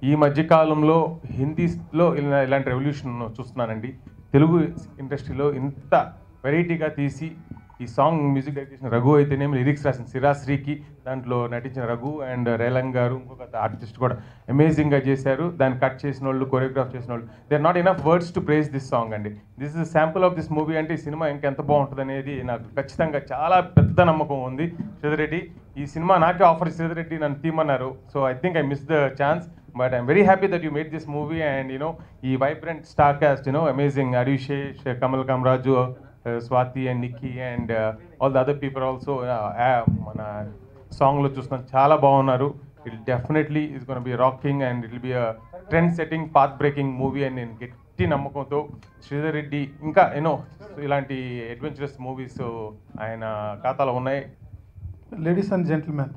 ఈ మధ్యకాలంలో హిందీలో ఇలాంటి రెవల్యూషన్ చూస్తున్నానండి. తెలుగు ఇండస్ట్రీలో ఇంత వెరైటీగా తీసి ఈ సాంగ్ మ్యూజిక్ డైరెక్షన్ రఘు అయితేనేమి, లిరిక్స్ రాసిన సిరాశ్రీకి, దాంట్లో నటించిన రఘు అండ్ రేలంగ్ గారు, ఇంకొక ఆర్టిస్ట్ కూడా అమేజింగ్గా చేశారు. దాన్ని కట్ చేసిన వాళ్ళు, కొరియోగ్రాఫ్ చేసిన వాళ్ళు, they are not enough words to praise this song అండి. This is sample of this movie. అంటే ఈ సినిమా ఇంకెంత బాగుంటుంది అనేది నాకు ఖచ్చితంగా చాలా పెద్ద నమ్మకం ఉంది. శ్రీధర్ రెడ్డి ఈ సినిమా నాకే ఆఫర్, శ్రీధర్ రెడ్డి నన్ను తీమన్నారు. So I think I miss the chance, but I'm very happy that you made this movie. And you know, the vibrant star cast, you know, amazing, Arishesh, Kamal Kamraju, Swati and Nikki, and all the other people also mana song lo chusna chala baagunaru. It definitely is going to be rocking, and it will be a trend setting, path breaking movie. And నేను గట్టి నమ్మకంతో శ్రీధర్ రెడ్డి ఇంకా you know ఇలాంటి adventurous movies ఆయన ఖాతాలో ఉన్నాయి. Ladies and gentlemen,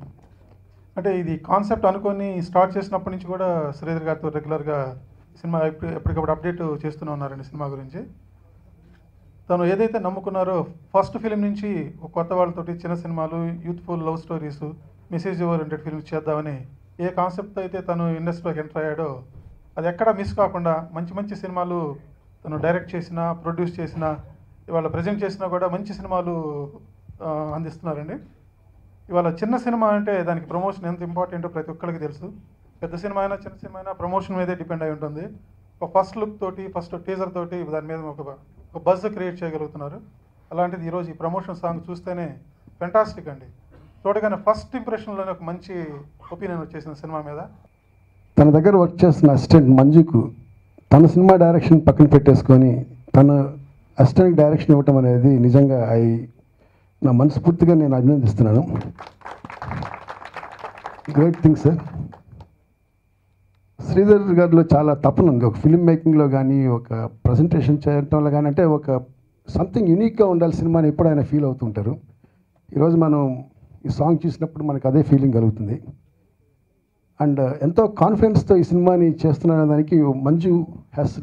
అంటే ఇది కాన్సెప్ట్ అనుకొని స్టార్ట్ చేసినప్పటి నుంచి కూడా శ్రీధర్ గారితో రెగ్యులర్గా సినిమా ఎప్పటికప్పుడు అప్డేట్ చేస్తూనే ఉన్నారండి సినిమా గురించి. తను ఏదైతే నమ్ముకున్నారో ఫస్ట్ ఫిలిం నుంచి కొత్త వాళ్ళతోటి చిన్న సినిమాలు, youthful love stories, message oriented films చేద్దామని ఏ కాన్సెప్ట్ అయితే తను ఇండస్ట్రీలోకి ఎంటర్ అయ్యాడో అది ఎక్కడా మిస్ కాకుండా మంచి మంచి సినిమాలు తను డైరెక్ట్ చేసినా, ప్రొడ్యూస్ చేసినా, ఇవాళ ప్రజెంట్ చేసినా కూడా మంచి సినిమాలు అందిస్తున్నారండి. ఇవాళ చిన్న సినిమా అంటే దానికి ప్రమోషన్ ఎంత ఇంపార్టెంటో ప్రతి ఒక్కరికి తెలుసు. పెద్ద సినిమా అయినా చిన్న సినిమా అయినా ప్రమోషన్ మీదే డిపెండ్ అయి ఉంటుంది. ఒక ఫస్ట్ లుక్ తోటి, ఫస్ట్ టీజర్ తోటి దాని మీద ఒక బజ్ క్రియేట్ చేయగలుగుతున్నారు. అలాంటిది ఈరోజు ఈ ప్రమోషన్ సాంగ్ చూస్తేనే ఫెంటాస్టిక్ అండి. చూడగానే ఫస్ట్ ఇంప్రెషన్లోనే ఒక మంచి ఒపీనియన్ వచ్చేసిన సినిమా మీద. తన దగ్గర వర్క్ చేస్తున్న అసిస్టెంట్ మంజుకు తన సినిమా డైరెక్షన్ పక్కన పెట్టేసుకొని తన అసిస్టెంట్ డైరెక్షన్ ఇవ్వటం అనేది నిజంగా నా మనస్ఫూర్తిగా నేను అభినందిస్తున్నాను. Great thing sir. శ్రీధర్ గారిలో చాలా తపన ఉంది, ఒక ఫిల్మ్ మేకింగ్లో కానీ, ఒక ప్రజెంటేషన్ చేయడంలో కానీ. అంటే ఒక సంథింగ్ యూనిక్గా ఉండాలి సినిమా అని ఎప్పుడు ఆయన ఫీల్ అవుతుంటారు. ఈరోజు మనం ఈ సాంగ్ చూసినప్పుడు మనకు అదే ఫీలింగ్ కలుగుతుంది. అండ్ ఎంతో కాన్ఫిడెన్స్తో ఈ సినిమాని చేస్తున్న దానికి Manju has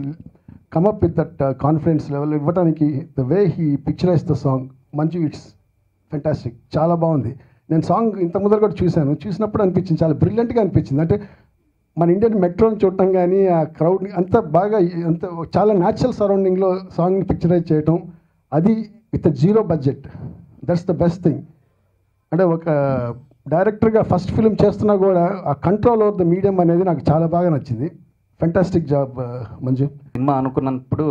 come up with that confidence level ఇవ్వడానికి. The way he picturise the song, Manju it's fantastic, చాలా బాగుంది. నేను సాంగ్ ఇంత ముందర కూడా చూసినప్పుడు అనిపించింది, చాలా బ్రిలియంట్గా అనిపించింది. అంటే మన ఇండియన్ మెట్రోని చూడటం కానీ, ఆ క్రౌడ్ అంత బాగా, అంత చాలా న్యాచురల్ సరౌండింగ్లో సాంగ్ని పిక్చరైజ్ చేయటం, అది with zero budget. That's the best thing. అంటే ఒక డైరెక్టర్గా ఫస్ట్ ఫిల్మ్ చేస్తున్నా కూడా ఆ కంట్రోల్ ఓవర్ ద మీడియం అనేది నాకు చాలా బాగా నచ్చింది. Fantastic job Manju. సినిమా అనుకున్నప్పుడు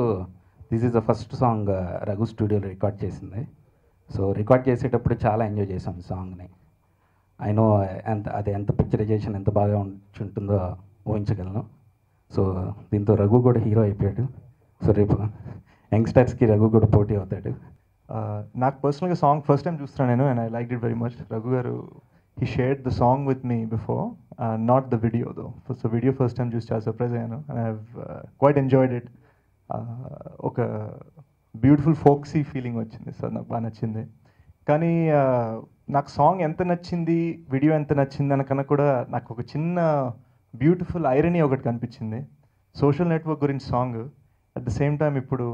this is the first song Raghu స్టూడియోలో రికార్డ్ చేసింది. సో రికార్డ్ చేసేటప్పుడు చాలా ఎంజాయ్ చేసాం సాంగ్ని. ఐ నో ఎంత పిక్చరైజేషన్ ఎంత బాగా ఉంటుందో ఊహించగలను. సో దీంతో రఘు కూడా హీరో అయిపోయాడు. సో రేపు యంగ్స్టర్స్కి రఘు కూడా పోటీ అవుతాడు. నాకు పర్సనల్గా సాంగ్ ఫస్ట్ టైం చూస్తున్నాను నేను, and I like it very much. Raghu గారు he shared the song with me before, not the video though. So video first time చూసి చాలా సర్ప్రైజ్ అయ్యాను, and I have quite enjoyed it. ఒక beautiful folksy feeling వచ్చింది sir, నాకు బాగా నచ్చింది. కానీ నాకు సాంగ్ ఎంత నచ్చింది, వీడియో ఎంత నచ్చింది అనకన్నా కూడా నాకు ఒక చిన్న బ్యూటిఫుల్ ఐరనీ ఒకటి కనిపించింది. సోషల్ నెట్వర్క్ గురించి song, at the same time ఇప్పుడు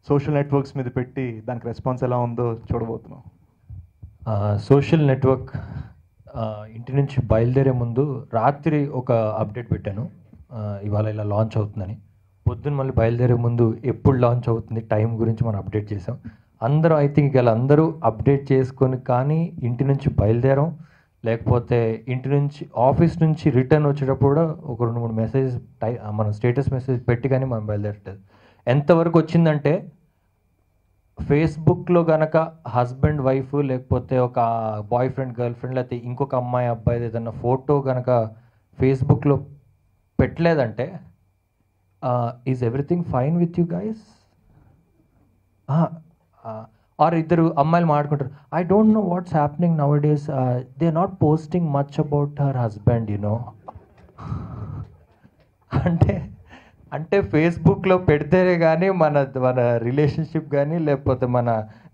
సోషల్ నెట్వర్క్స్ మీద పెట్టి దానికి రెస్పాన్స్ ఎలా ఉందో చూడబోతున్నాం. సోషల్ నెట్వర్క్ ఇంటి నుంచి బయలుదేరే ముందు రాత్రి ఒక అప్డేట్ పెట్టాను, ఇవాళ ఇలా లాంచ్ అవుతుందని. పొద్దున్న మళ్ళీ బయలుదేరే ముందు ఎప్పుడు లాంచ్ అవుతుంది టైం గురించి మనం అప్డేట్ చేసాం. అందరూ ఐ థింక్ ఇలా అందరూ అప్డేట్ చేసుకొని కానీ ఇంటి నుంచి బయలుదేరాం, లేకపోతే ఇంటి నుంచి ఆఫీస్ నుంచి రిటర్న్ వచ్చేటప్పుడు కూడా ఒక 2-3 మెసేజ్ మనం స్టేటస్ మెసేజ్ పెట్టి కానీ మనం బయలుదేరట్లేదు. ఎంతవరకు వచ్చిందంటే ఫేస్బుక్లో కనుక హస్బెండ్ వైఫ్ లేకపోతే ఒక బాయ్ ఫ్రెండ్ గర్ల్ ఫ్రెండ్ లేకపోతే ఇంకొక అమ్మాయి అబ్బాయి ఏదైనా ఫోటో కనుక ఫేస్బుక్లో పెట్టలేదంటే is everything fine with you guys, or ఇద్దరు అమ్మాయిలు మాట్లాడుకుంటారు, I don't know what's happening nowadays, they are not posting much about her husband you know. అంటే ఫేస్బుక్లో పెడితేనే కానీ మన రిలేషన్షిప్ కానీ లేకపోతే మన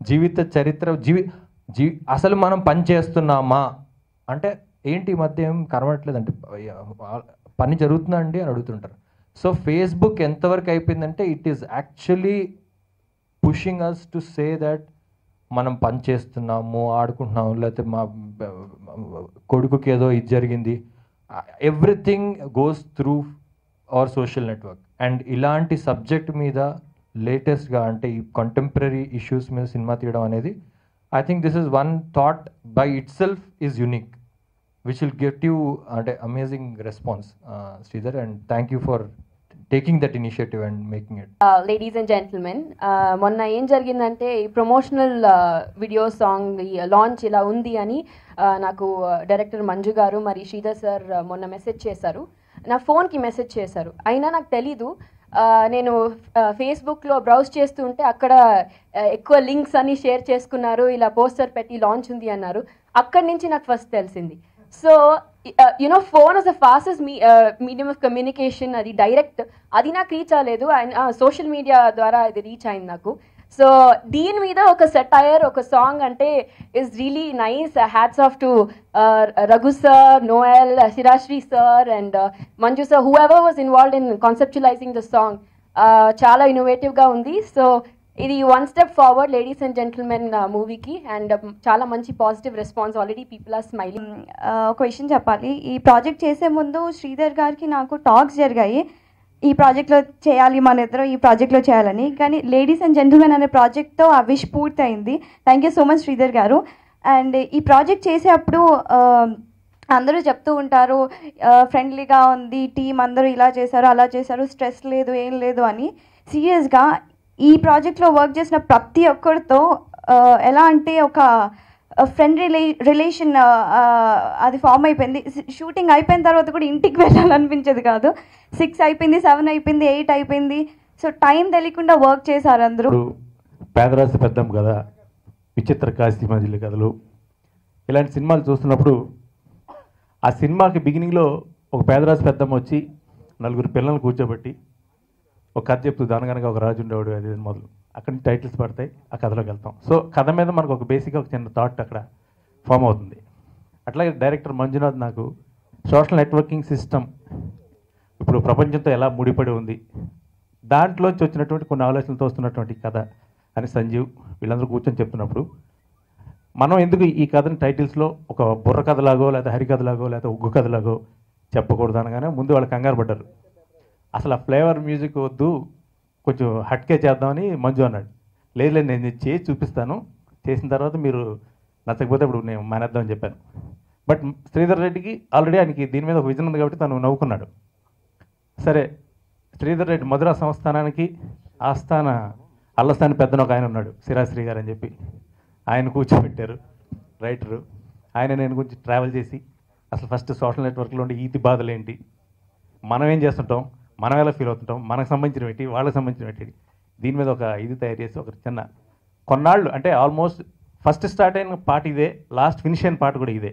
జీవిత చరిత్ర అసలు మనం పని చేస్తున్నామా అంటే ఏంటి ఈ మధ్య ఏం కనబడట్లేదు అంటే పని జరుగుతుందా అండి అని అడుగుతుంటారు. సో ఫేస్బుక్ ఎంతవరకు అయిపోయిందంటే it is actually pushing us to say that మనం పని చేస్తున్నాము, ఆడుకుంటున్నాము, లేకపోతే మా కొడుకుకి ఏదో ఇది జరిగింది. Everything goes through our social network. And ఇలాంటి సబ్జెక్ట్ మీద లేటెస్ట్గా అంటే ఈ కంటెంపరీ ఇష్యూస్ మీద సినిమా తీయడం అనేది I think this is one thought by itself is unique which will get you అంటే amazing response Sridhar, and thank you for taking that initiative and making it. Ladies and gentlemen, మొన్న ఏం జరిగిందంటే ఈ promotional video song launch ఇలా ఉంది అని నాకు director Manju గారు మరి శ్రీధర్ సార్ మొన్న మెసేజ్ చేశారు, నా ఫోన్కి మెసేజ్ చేశారు. అయినా నాకు తెలీదు, నేను ఫేస్బుక్లో బ్రౌజ్ చేస్తూ ఉంటే అక్కడ ఎక్కువ లింక్స్ అన్ని షేర్ చేసుకున్నారు, ఇలా పోస్టర్ పెట్టి లాంచ్ ఉంది అన్నారు. అక్కడి నుంచి నాకు ఫస్ట్ తెలిసింది. So you know phone is the fastest medium of communication, అది డైరెక్ట్, అది నాకు రీచ్ అవ్వలేదు, సోషల్ మీడియా ద్వారా అది రీచ్ అయింది నాకు. సో దీని మీద ఒక సెటైర్, ఒక సాంగ్ అంటే is really nice. Hats off to Raghu sir, Noel, Sirasri sir and Manju sir, whoever was involved in conceptualising the song. చాలా ఇన్నోవేటివ్గా ఉంది. సో ఇది one step forward ladies and gentlemen మూవీకి, అండ్ చాలా మంచి positive response, already people are smiling. ఒక విషయం చెప్పాలి, ఈ ప్రాజెక్ట్ చేసే ముందు శ్రీధర్ గారికి నాకు టాక్స్ జరిగాయి, ఈ ప్రాజెక్ట్లో చేయాలి, మన ఇద్దరం ఈ ప్రాజెక్ట్లో చేయాలని. కానీ లేడీస్ అండ్ జెంటిల్మెన్ అనే ప్రాజెక్ట్తో ఆ విష్ పూర్తయింది. Thank you so much Sridhar గారు. అండ్ ఈ ప్రాజెక్ట్ చేసేటప్పుడు అందరూ చెప్తూ ఉంటారు ఫ్రెండ్లీగా ఉంది, టీం అందరూ ఇలా చేశారు అలా చేశారు, స్ట్రెస్ లేదు ఏం లేదు అని. సీరియస్గా ఈ ప్రాజెక్ట్లో వర్క్ చేసిన ప్రతి ఒక్కరితో ఎలా అంటే ఒక ఫ్రెండ్ రిలేషన్ అది ఫామ్ అయిపోయింది. షూటింగ్ అయిపోయిన తర్వాత కూడా ఇంటికి వెళ్ళాలనిపించేది కాదు. 6 అయిపోయింది, 7 అయిపోయింది, 8 అయిపోయింది. సో టైం తెలియకుండా వర్క్ చేశారు అందరూ. పేదరాశి పెద్దం కదా, విచిత్ర కాశీ మజిలీ కథలు, ఇలాంటి సినిమాలు చూస్తున్నప్పుడు ఆ సినిమాకి బిగినింగ్లో ఒక పేదరాశి పెద్దమ్మ వచ్చి 4 పిల్లల్ని కూర్చోబెట్టి ఒక కథ చెప్తూ దానికనగా ఒక రాజు ఉండేవాడు, అది మొదలు అక్కడి నుంచి టైటిల్స్ పడతాయి, ఆ కథలోకి వెళ్తాం. సో కథ మీద మనకు ఒక బేసిక్గా ఒక చిన్న థాట్ అక్కడ ఫామ్ అవుతుంది. అట్లాగే డైరెక్టర్ మంజునాథ్ నాకు సోషల్ నెట్వర్కింగ్ సిస్టమ్ ఇప్పుడు ప్రపంచంతో ఎలా ముడిపడి ఉంది, దాంట్లోంచి వచ్చినటువంటి కొన్ని ఆలోచనలతో వస్తున్నటువంటి కథ అని సంజీవ్ వీళ్ళందరూ కూర్చొని చెప్తున్నప్పుడు మనం ఎందుకు ఈ కథని టైటిల్స్లో ఒక బుర్ర కథలాగో లేదా హరికథలాగో లేదా ఉగ్గు కథలాగో చెప్పకూడదు అనగానే ముందు వాళ్ళు కంగారు పడ్డారు. అసలు ఆ ఫ్లేవర్ మ్యూజిక్ వద్దు, కొంచెం హట్కే చేద్దామని మంజు అన్నాడు. లేదు నేను చేసి చూపిస్తాను, చేసిన తర్వాత మీరు నచ్చకపోతే ఇప్పుడు నేను మానేద్దామని చెప్పాను. బట్ శ్రీధర్ రెడ్డికి ఆల్రెడీ ఆయనకి దీని మీద ఒక విజన్ ఉంది కాబట్టి తను నవ్వుకున్నాడు. సరే, శ్రీధర్ రెడ్డి మధురా సంస్థానానికి ఆస్థాన అల్లస్థాని పెద్దన ఒక ఆయన ఉన్నాడు, శిరాశ్రీ గారు అని చెప్పి, ఆయన కూర్చోబెట్టారు రైటరు. ఆయన నేను కొంచెం ట్రావెల్ చేసి అసలు ఫస్ట్ సోషల్ నెట్వర్క్లో ఉండే ఈతి బాధలు ఏంటి, మనం ఏం చేస్తుంటాం, మనం ఎలా ఫీల్ అవుతుంటాం, మనకు సంబంధించిన ఏంటి, వాళ్ళకి సంబంధించిన ఏంటి, దీని మీద ఒక ఇది తయారు చేసి ఒక చిన్న కొన్నాళ్ళు అంటే ఆల్మోస్ట్ ఫస్ట్ స్టార్ట్ అయిన పార్ట్ ఇదే, లాస్ట్ ఫినిష్ అయిన పార్ట్ కూడా ఇదే.